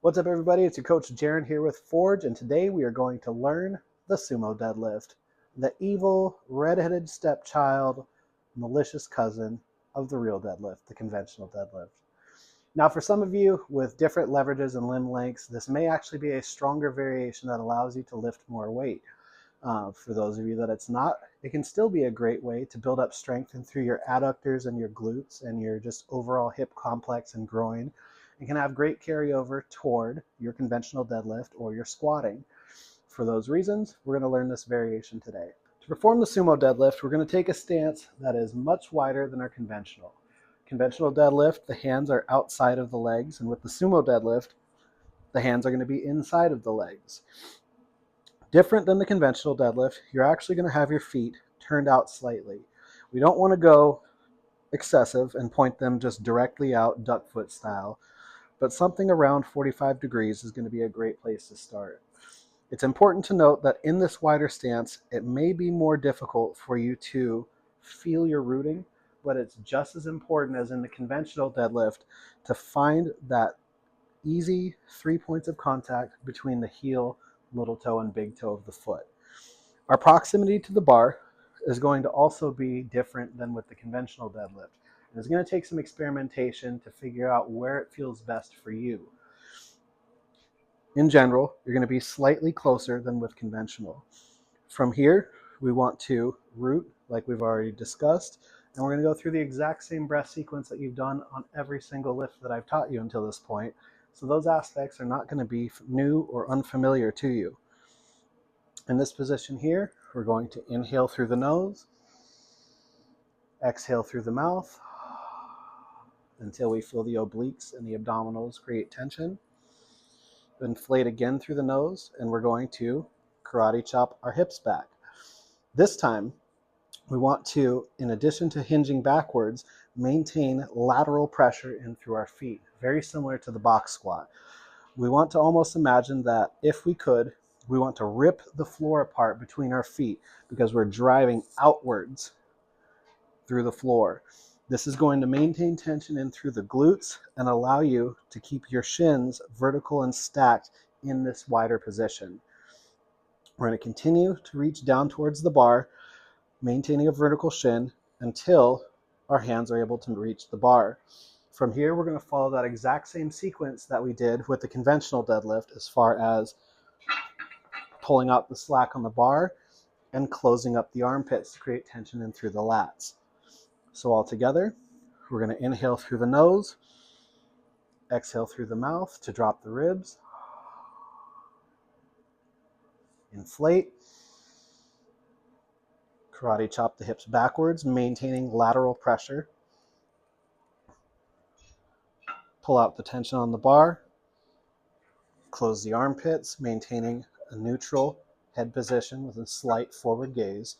What's up, everybody? It's your coach Jaron here with Forge, and today we are going to learn the sumo deadlift, the evil, red-headed stepchild, malicious cousin of the real deadlift, the conventional deadlift. Now, for some of you with different leverages and limb lengths, this may actually be a stronger variation that allows you to lift more weight. For those of you that it's not, it can still be a great way to build up strength and through your adductors and your glutes and your just overall hip complex and groin. It can have great carryover toward your conventional deadlift or your squatting. For those reasons, we're going to learn this variation today. To perform the sumo deadlift, we're going to take a stance that is much wider than our conventional. Conventional deadlift, the hands are outside of the legs, and with the sumo deadlift, the hands are going to be inside of the legs. Different than the conventional deadlift, you're actually going to have your feet turned out slightly. We don't want to go excessive and point them just directly out duck foot style, but something around 45 degrees is going to be a great place to start. It's important to note that in this wider stance, it may be more difficult for you to feel your rooting, but it's just as important as in the conventional deadlift to find that easy 3 points of contact between the heel, little toe, and big toe of the foot. Our proximity to the bar is going to also be different than with the conventional deadlift. It's going to take some experimentation to figure out where it feels best for you. In general, you're going to be slightly closer than with conventional. From here, we want to root like we've already discussed, and we're going to go through the exact same breath sequence that you've done on every single lift that I've taught you until this point. So those aspects are not going to be new or unfamiliar to you. In this position here, we're going to inhale through the nose, exhale through the mouth until we feel the obliques and the abdominals create tension. Inflate again through the nose, and we're going to karate chop our hips back. This time, we want to, in addition to hinging backwards, maintain lateral pressure in through our feet, very similar to the box squat. We want to almost imagine that if we could, we want to rip the floor apart between our feet because we're driving outwards through the floor. This is going to maintain tension in through the glutes and allow you to keep your shins vertical and stacked in this wider position. We're going to continue to reach down towards the bar, maintaining a vertical shin until our hands are able to reach the bar. From here, we're going to follow that exact same sequence that we did with the conventional deadlift as far as pulling out the slack on the bar and closing up the armpits to create tension in through the lats. So all together, we're going to inhale through the nose, exhale through the mouth to drop the ribs, inflate, karate chop the hips backwards, maintaining lateral pressure, pull out the tension on the bar, close the armpits, maintaining a neutral head position with a slight forward gaze,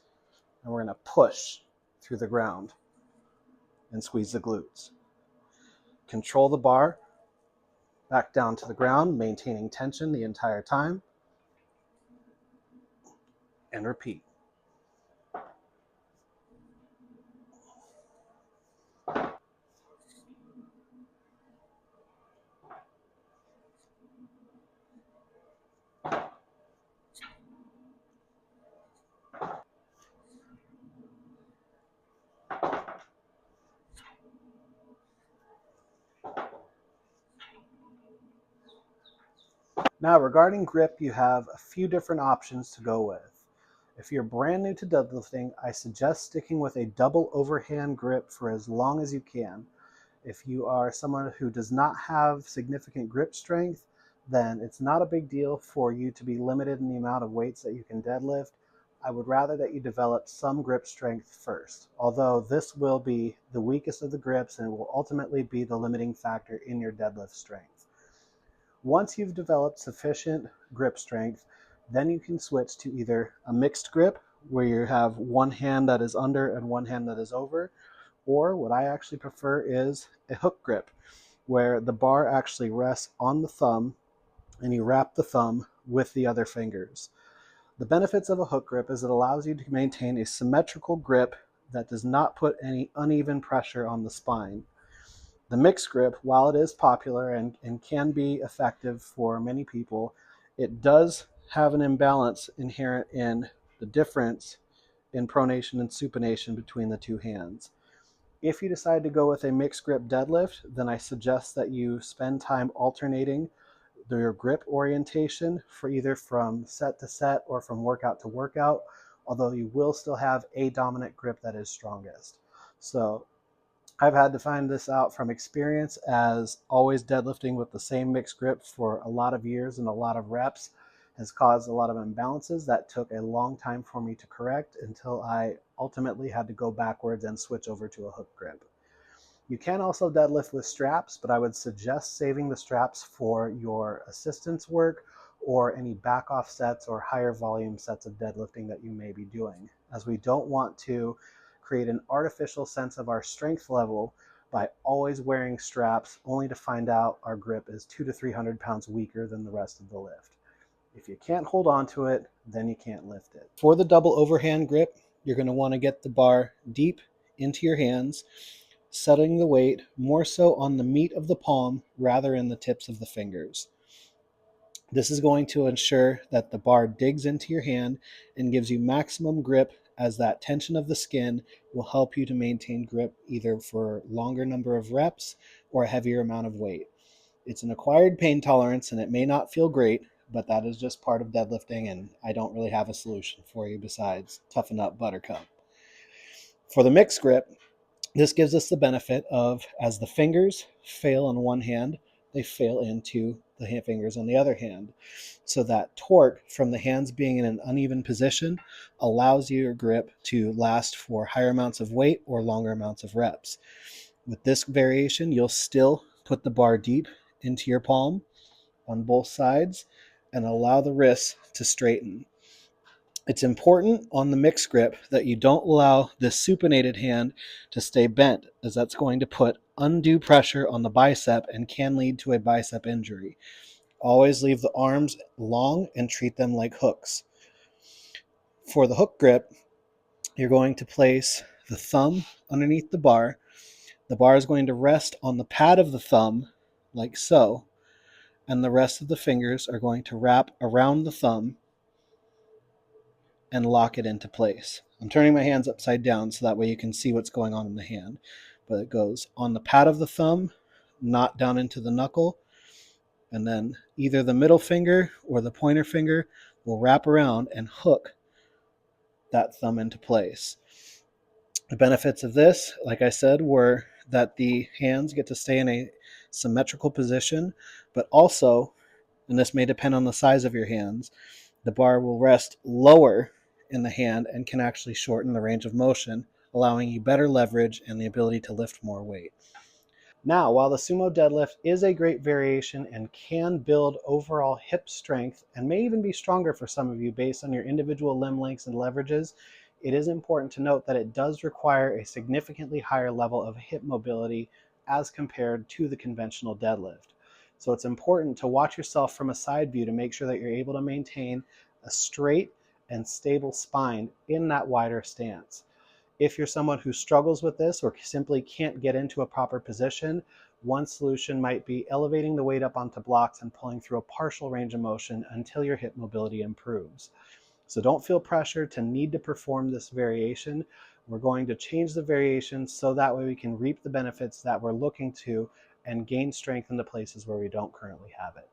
and we're going to push through the ground and squeeze the glutes. Control the bar back down to the ground, maintaining tension the entire time, and repeat. Now, regarding grip, you have a few different options to go with. If you're brand new to deadlifting, I suggest sticking with a double overhand grip for as long as you can. If you are someone who does not have significant grip strength, then it's not a big deal for you to be limited in the amount of weights that you can deadlift. I would rather that you develop some grip strength first, although this will be the weakest of the grips and will ultimately be the limiting factor in your deadlift strength. Once you've developed sufficient grip strength, then you can switch to either a mixed grip, where you have one hand that is under and one hand that is over, or what I actually prefer is a hook grip, where the bar actually rests on the thumb and you wrap the thumb with the other fingers. The benefits of a hook grip is it allows you to maintain a symmetrical grip that does not put any uneven pressure on the spine. The mixed grip, while it is popular and can be effective for many people, it does have an imbalance inherent in the difference in pronation and supination between the two hands. If you decide to go with a mixed grip deadlift, then I suggest that you spend time alternating your grip orientation for either from set to set or from workout to workout, although you will still have a dominant grip that is strongest. So I've had to find this out from experience, as always deadlifting with the same mixed grip for a lot of years and a lot of reps has caused a lot of imbalances that took a long time for me to correct until I ultimately had to go backwards and switch over to a hook grip. You can also deadlift with straps, but I would suggest saving the straps for your assistance work or any back off sets or higher volume sets of deadlifting that you may be doing, as we don't want to create an artificial sense of our strength level by always wearing straps only to find out our grip is 200 to 300 pounds weaker than the rest of the lift. If you can't hold on to it, then you can't lift it. For the double overhand grip, you're going to want to get the bar deep into your hands, setting the weight more so on the meat of the palm rather than the tips of the fingers. This is going to ensure that the bar digs into your hand and gives you maximum grip, as that tension of the skin will help you to maintain grip either for longer number of reps or a heavier amount of weight. It's an acquired pain tolerance and it may not feel great, but that is just part of deadlifting, and I don't really have a solution for you besides toughen up, buttercup. For the mixed grip, this gives us the benefit of, as the fingers fail on one hand, they fail into the fingers on the other hand. So that torque from the hands being in an uneven position allows your grip to last for higher amounts of weight or longer amounts of reps. With this variation, you'll still put the bar deep into your palm on both sides and allow the wrists to straighten. It's important on the mixed grip that you don't allow the supinated hand to stay bent, as that's going to put undue pressure on the bicep and can lead to a bicep injury. Always leave the arms long and treat them like hooks. For the hook grip, you're going to place the thumb underneath the bar. The bar is going to rest on the pad of the thumb, like so, and the rest of the fingers are going to wrap around the thumb and lock it into place. I'm turning my hands upside down so that way you can see what's going on in the hand. But it goes on the pad of the thumb, not down into the knuckle, and then either the middle finger or the pointer finger will wrap around and hook that thumb into place. The benefits of this, like I said, were that the hands get to stay in a symmetrical position, but also, and this may depend on the size of your hands, the bar will rest lower in the hand and can actually shorten the range of motion, allowing you better leverage and the ability to lift more weight. Now, while the sumo deadlift is a great variation and can build overall hip strength and may even be stronger for some of you based on your individual limb lengths and leverages, it is important to note that it does require a significantly higher level of hip mobility as compared to the conventional deadlift. So it's important to watch yourself from a side view to make sure that you're able to maintain a straight and stable spine in that wider stance. If you're someone who struggles with this or simply can't get into a proper position, one solution might be elevating the weight up onto blocks and pulling through a partial range of motion until your hip mobility improves. So don't feel pressure to need to perform this variation. We're going to change the variation so that way we can reap the benefits that we're looking to and gain strength in the places where we don't currently have it.